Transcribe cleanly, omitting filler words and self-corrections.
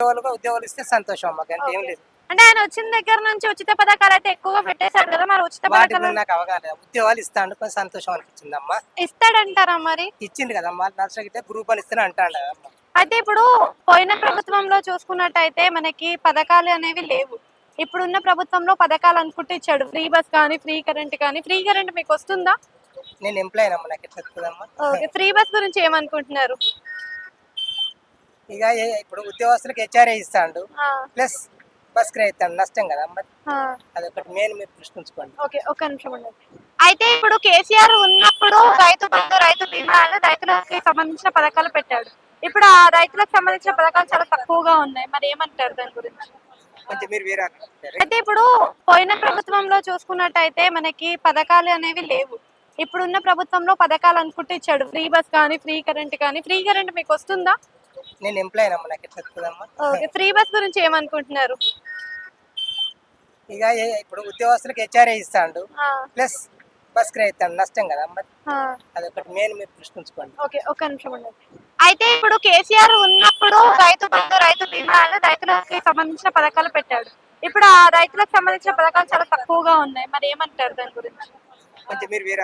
ఉద్యోగాలు ఇస్తే సంతోషం మాకు అంటే ఏం ఓకే. లేదు. అంటే ఆయన వచ్చిన దగ్గర నుంచి ఉచిత పథకాలు అయితే ఎక్కువగా పెట్టేశారు కదా, మరి ఉచిత వాటి పథకాలు గురించి నాకు అవగాహన లేదు. ఉద్యోగాలు ఇస్తాండు కొంచెం సంతోషం అనిపించిందమ్మా. ఇస్తాడంటారా మరి? ఇచ్చింది కదమ్మా, నర్సగితే గ్రూప్ అని ఇస్తేనే అంటాడు కదమ్మా. అయితే ఇప్పుడు పోయిన ప్రభుత్వంలో చూసుకున్నట్టయితే మనకి పథకాలు అనేవి లేవు. ఇప్పుడున్న ప్రభుత్వంలో పథకాలు అనుకుంటూ ఇచ్చాడు. ఫ్రీ బస్ కానీ, ఫ్రీ కరెంట్ కానీ. ఫ్రీ కరెంట్ మీకు వస్తుందా? నేను ఎంప్లాయ్ అమ్మా, నాకు ఎట్లా వస్తుందమ్మా. ఓకే. ఫ్రీ బస్ గురించి ఏమనుకుంటున్నారు? ఇక ఇప్పుడు ఉద్యోగస్తులకు హెచ్ఆర్ఏ ఇస్తాడు, ఆ, ప్లస్ బస్ కిరాయి ఇస్తాడు, నష్టం కదమ్మా. ఆ. అదొకటి మెయిన్ మీరు దృష్టించుకోండి. ఓకే, ఒక్క నిమిషం ఉండండి. అయితే ఇప్పుడు కేసీఆర్ ఉన్నప్పుడు రైతు బంధు, రైతు బీమా అని రైతులకి సంబంధించిన పథకాలు పెట్టాడు. ఇప్పుడు ఆ రైతులకు సంబంధించిన పథకాలు చాలా తక్కువగా ఉన్నాయి. మరి ఏమంటారు దాని గురించి? కొంచెం మీరు వేరే అయితే ఇప్పుడు పోయిన ప్రభుత్వంలో చూసుకున్నట్టయితే మనకి పథకాలు అనేవి లేవు. ఇప్పుడున్న ప్రభుత్వంలో పథకాలు అనుకుంటూ ఇచ్చాడు. ఫ్రీ బస్ కానీ, ఫ్రీ కరెంట్ కానీ. ఫ్రీ కరెంట్ మీకు వస్తుందా? నేను ఎంప్లాయ్ అమ్మా, నాకు ఎట్లా వస్తుందమ్మా. ఓకే. ఫ్రీ బస్ గురించి ఏమనుకుంటున్నారు? ఇక ఇప్పుడు ఉద్యోగస్తులకు హెచ్ఆర్ఏ ఇస్తాడు, ఆ, ప్లస్ బస్ కిరాయి ఇస్తాడు, నష్టం కదమ్మా. ఆ. అదొకటి మెయిన్ మీరు దృష్టించుకోండి. ఓకే, ఒక్క నిమిషం ఉండండి. అయితే ఇప్పుడు కేసీఆర్ ఉన్నప్పుడు రైతు బంధు, రైతు బీమా అని రైతులకి సంబంధించిన పథకాలు పెట్టాడు. ఇప్పుడు ఆ రైతులకు సంబంధించిన పథకాలు చాలా తక్కువగా ఉన్నాయి. మరి ఏమంటారు దాని గురించి? కొంచెం మీరు వేరే